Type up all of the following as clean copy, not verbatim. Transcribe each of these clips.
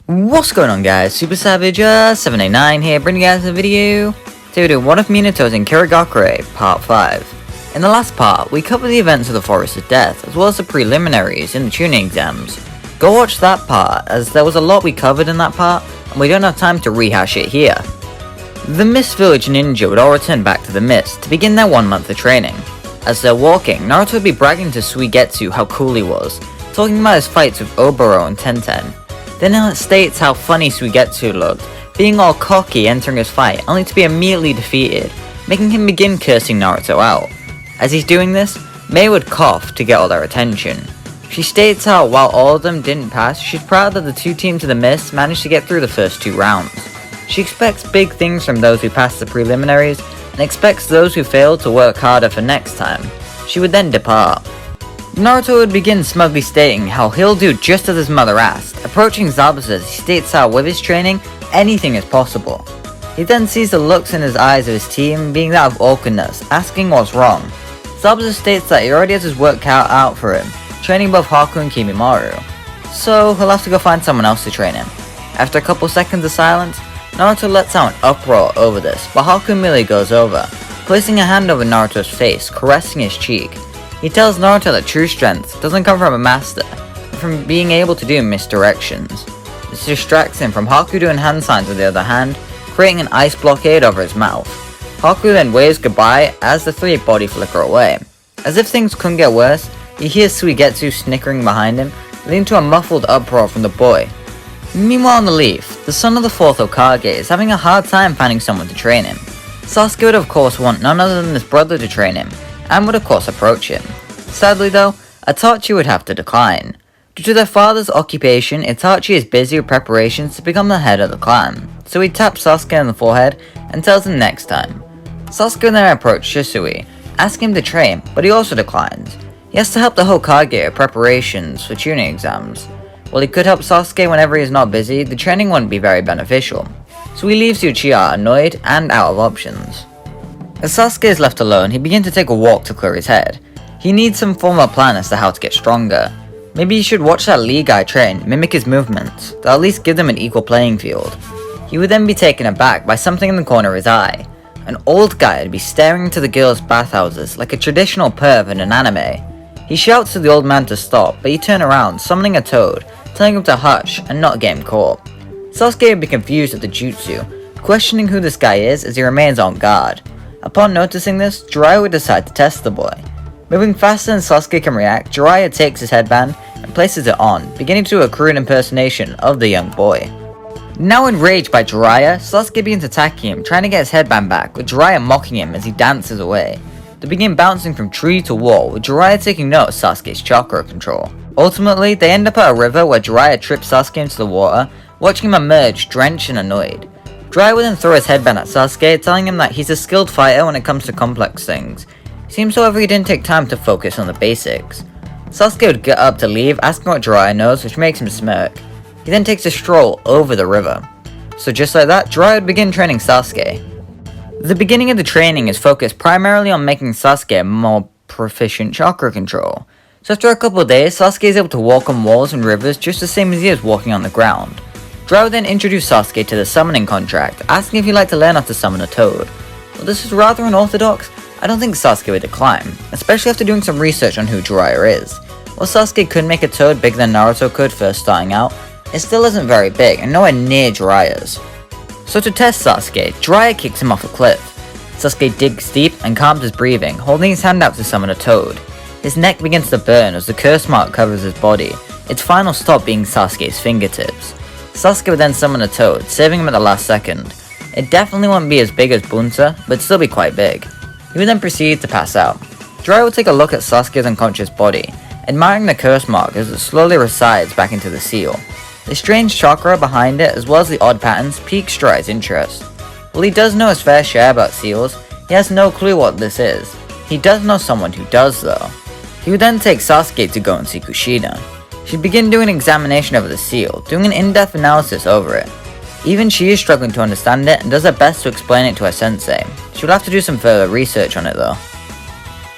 What's going on, guys? Super Savage 789 here, bringing you guys a video. Today we're doing one of Minato's in Kirigakure, part 5. In the last part, we covered the events of the Forest of Death, as well as the preliminaries in the tuning exams. Go watch that part, as there was a lot we covered in that part, and we don't have time to rehash it here. The Mist Village Ninja would all return back to the Mist to begin their 1 month of training. As they're walking, Naruto would be bragging to Suigetsu how cool he was, talking about his fights with Oboro and Tenten. Then it states how funny Suigetsu looked, being all cocky entering his fight, only to be immediately defeated, making him begin cursing Naruto out. As he's doing this, Mei would cough to get all their attention. She states how while all of them didn't pass, she's proud that the two teams of the Mist managed to get through the first 2 rounds. She expects big things from those who passed the preliminaries, and expects those who failed to work harder for next time. She would then depart. Naruto would begin smugly stating how he'll do just as his mother asked, approaching Zabuza as he states how with his training, anything is possible. He then sees the looks in his eyes of his team being that of awkwardness, asking what's wrong. Zabuza states that he already has his work cut out for him, training both Haku and Kimimaro, so he'll have to go find someone else to train him. After a couple seconds of silence, Naruto lets out an uproar over this, but Haku merely goes over, placing a hand over Naruto's face, caressing his cheek. He tells Naruto that true strength doesn't come from a master, but from being able to do misdirections. This distracts him from Haku doing hand signs with the other hand, creating an ice blockade over his mouth. Haku then waves goodbye as the 3 body flicker away. As if things couldn't get worse, he hears Suigetsu snickering behind him, leading to a muffled uproar from the boy. Meanwhile on the Leaf, the son of the 4th Hokage is having a hard time finding someone to train him. Sasuke would of course want none other than his brother to train him, and would of course approach him. Sadly though, Itachi would have to decline. Due to their father's occupation, Itachi is busy with preparations to become the head of the clan, so he taps Sasuke on the forehead and tells him next time. Sasuke then approaches Shisui, asking him to train, but he also declines. He has to help the Hokage with preparations for tuning exams. While he could help Sasuke whenever he is not busy, the training wouldn't be very beneficial, so he leaves Uchiha annoyed and out of options. As Sasuke is left alone, he begins to take a walk to clear his head. He needs some form of plan as to how to get stronger. Maybe he should watch that Lee guy train, mimic his movements, that'll at least give them an equal playing field. He would then be taken aback by something in the corner of his eye. An old guy would be staring into the girls' bathhouses like a traditional perv in an anime. He shouts to the old man to stop, but he turns around, summoning a toad, telling him to hush and not get him caught. Sasuke would be confused at the jutsu, questioning who this guy is as he remains on guard. Upon noticing this, Jiraiya would decide to test the boy. Moving faster than Sasuke can react, Jiraiya takes his headband and places it on, beginning to do a crude impersonation of the young boy. Now enraged by Jiraiya, Sasuke begins attacking him, trying to get his headband back, with Jiraiya mocking him as he dances away. They begin bouncing from tree to wall, with Jiraiya taking note of Sasuke's chakra control. Ultimately, they end up at a river where Jiraiya trips Sasuke into the water, watching him emerge drenched and annoyed. Jiraiya would then throw his headband at Sasuke, telling him that he's a skilled fighter when it comes to complex things. Seems however he didn't take time to focus on the basics. Sasuke would get up to leave, asking what Jiraiya knows, which makes him smirk. He then takes a stroll over the river. So just like that, Jiraiya would begin training Sasuke. The beginning of the training is focused primarily on making Sasuke more proficient chakra control. So after a couple of days, Sasuke is able to walk on walls and rivers just the same as he is walking on the ground. Jiraiya would then introduce Sasuke to the summoning contract, asking if he'd like to learn how to summon a toad. While this is rather unorthodox, I don't think Sasuke would decline, especially after doing some research on who Jiraiya is. While Sasuke could make a toad bigger than Naruto could first starting out, it still isn't very big and nowhere near Jiraiya's. So to test Sasuke, Jiraiya kicks him off a cliff. Sasuke digs deep and calms his breathing, holding his hand out to summon a toad. His neck begins to burn as the curse mark covers his body, its final stop being Sasuke's fingertips. Sasuke would then summon a toad, saving him at the last second. It definitely won't be as big as Bunta, but still be quite big. He would then proceed to pass out. Jiraiya would take a look at Sasuke's unconscious body, admiring the curse mark as it slowly resides back into the seal. The strange chakra behind it, as well as the odd patterns, piques Jiraiya's interest. While he does know his fair share about seals, he has no clue what this is. He does know someone who does though. He would then take Sasuke to go and see Kushina. She'd begin doing an examination over the seal, doing an in-depth analysis over it. Even she is struggling to understand it and does her best to explain it to her sensei. She will have to do some further research on it though.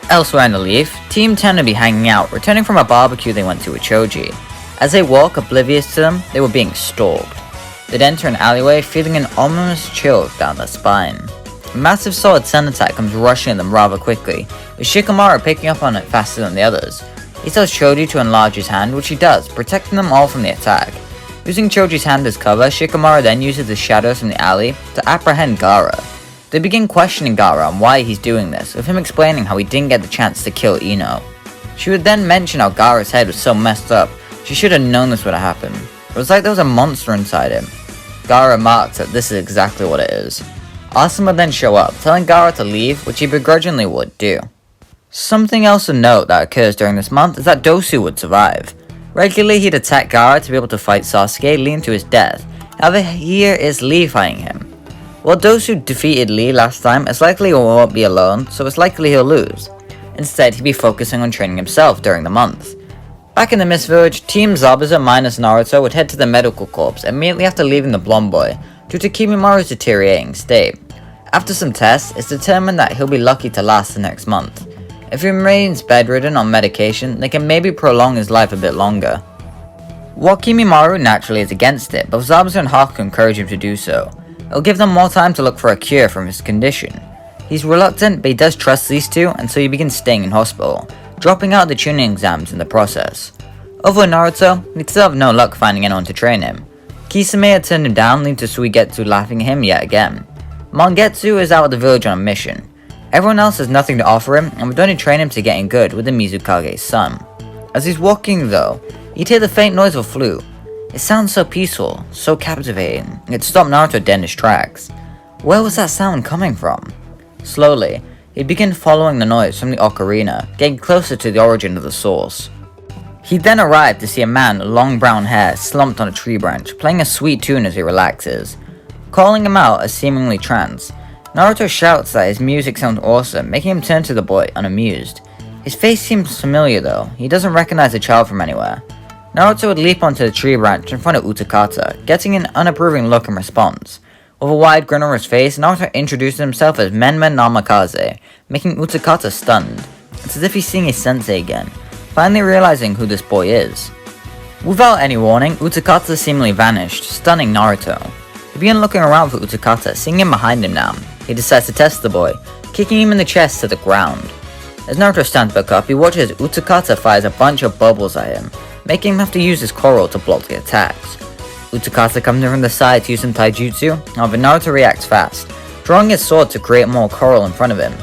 Elsewhere in the Leaf, Team tend to be hanging out, returning from a barbecue they went to with Choji. As they walk, oblivious to them, they were being stalked. They'd enter an alleyway, feeling an ominous chill down their spine. A massive sword sun attack comes rushing at them rather quickly, with Shikamaru picking up on it faster than the others. He tells Choji to enlarge his hand, which he does, protecting them all from the attack. Using Choji's hand as cover, Shikamaru then uses the shadows from the alley to apprehend Gaara. They begin questioning Gaara on why he's doing this, with him explaining how he didn't get the chance to kill Ino. She would then mention how Gaara's head was so messed up, she should have known this would have happened. It was like there was a monster inside him. Gaara remarks that this is exactly what it is. Asuma would then show up, telling Gaara to leave, which he begrudgingly would do. Something else of note that occurs during this month is that Dosu would survive. Regularly he'd attack Gaara to be able to fight Sasuke, leading to his death. However, here is Lee fighting him. While Dosu defeated Lee last time, it's likely he won't be alone, so it's likely he'll lose. Instead, he'd be focusing on training himself during the month. Back in the Mist Village, Team Zabuza minus Naruto would head to the medical corps immediately after leaving the blonde boy, due to Kimimura's deteriorating state. After some tests, it's determined that he'll be lucky to last the next month. If he remains bedridden on medication, they can maybe prolong his life a bit longer. While Kimimaro naturally is against it, both Zabuza and Haku encourage him to do so. It'll give them more time to look for a cure from his condition. He's reluctant, but he does trust these two, and so he begins staying in hospital, dropping out the tuning exams in the process. Over Naruto, he'd still have no luck finding anyone to train him. Kisame had turned him down, leading to Suigetsu laughing at him yet again. Mangetsu is out of the village on a mission. Everyone else has nothing to offer him, and would only train him to getting good with the Mizukage's son. As he's walking though, he'd hear the faint noise of a flute. It sounds so peaceful, so captivating, it stopped Naruto dead in his tracks. Where was that sound coming from? Slowly, he'd begin following the noise from the ocarina, getting closer to the origin of the source. He'd then arrive to see a man with long brown hair slumped on a tree branch, playing a sweet tune as he relaxes. Calling him out as seemingly trance, Naruto shouts that his music sounds awesome, making him turn to the boy unamused. His face seems familiar though, he doesn't recognize the child from anywhere. Naruto would leap onto the tree branch in front of Utakata, getting an unapproving look in response. With a wide grin on his face, Naruto introduces himself as Menmen Namikaze, making Utakata stunned. It's as if he's seeing his sensei again, finally realizing who this boy is. Without any warning, Utakata seemingly vanished, stunning Naruto. He began looking around for Utakata, seeing him behind him now. He decides to test the boy, kicking him in the chest to the ground. As Naruto stands back up, he watches as Utakata fires a bunch of bubbles at him, making him have to use his coral to block the attacks. Utakata comes in from the side to use some taijutsu, however Naruto reacts fast, drawing his sword to create more coral in front of him.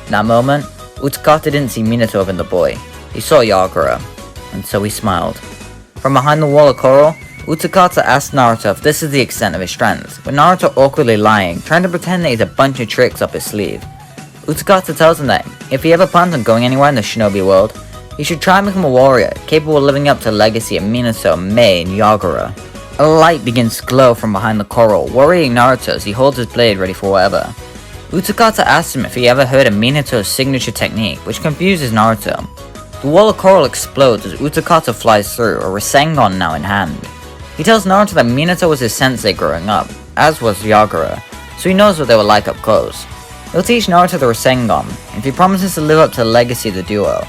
In that moment, Utakata didn't see Minato in the boy, he saw Yagura, and so he smiled. From behind the wall of coral, Utakata asks Naruto if this is the extent of his strength, with Naruto awkwardly lying, trying to pretend that he's a bunch of tricks up his sleeve. Utakata tells him that if he ever plans on going anywhere in the shinobi world, he should try and become a warrior, capable of living up to the legacy of Minato, Mei, and Yagura. A light begins to glow from behind the coral, worrying Naruto as he holds his blade ready for whatever. Utakata asks him if he ever heard of Minato's signature technique, which confuses Naruto. The wall of coral explodes as Utakata flies through, a Rasengan now in hand. He tells Naruto that Minato was his sensei growing up, as was Yagura, so he knows what they were like up close. He'll teach Naruto the Rasengan, if he promises to live up to the legacy of the duo.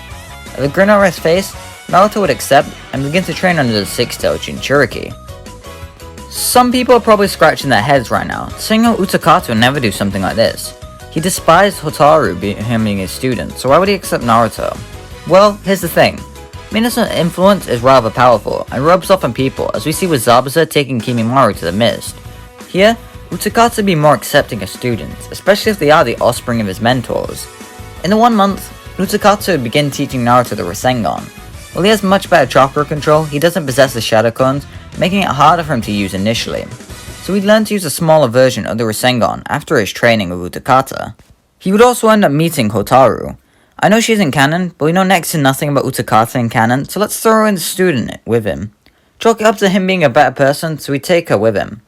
With a grin on his face, Naruto would accept and begin to train under the six-tailed Jinchuriki. Some people are probably scratching their heads right now, saying how Utakata would never do something like this. He despised Hotaru being his student, so why would he accept Naruto? Well, here's the thing. Minato's influence is rather powerful, and rubs off on people, as we see with Zabuza taking Kimimaro to the mist. Here, Utakata would be more accepting of students, especially if they are the offspring of his mentors. In the 1 month, Utakata would begin teaching Naruto the Rasengan. While he has much better chakra control, he doesn't possess the shadow cones, making it harder for him to use initially. So he'd learn to use a smaller version of the Rasengan after his training with Utakata. He would also end up meeting Hotaru. I know she isn't canon, but we know next to nothing about Utakata in canon, so let's throw in the student with him. Chalk it up to him being a better person, so we take her with him.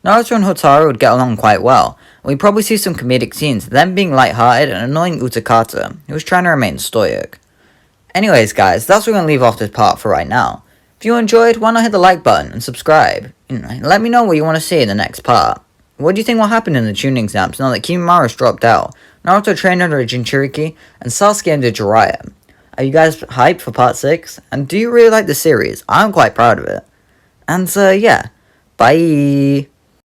Naruto and Hotaru would get along quite well, and we'd probably see some comedic scenes, them being lighthearted and annoying Utakata, who was trying to remain stoic. Anyways guys, that's where we're going to leave off this part for right now. If you enjoyed, why not hit the like button and subscribe? let me know what you want to see in the next part. What do you think will happen in the tuning exams now that Kimimura's dropped out, Naruto trained under a Jinchuriki, and Sasuke under Jiraiya? Are you guys hyped for part 6? And do you really like the series? I'm quite proud of it. And yeah, bye!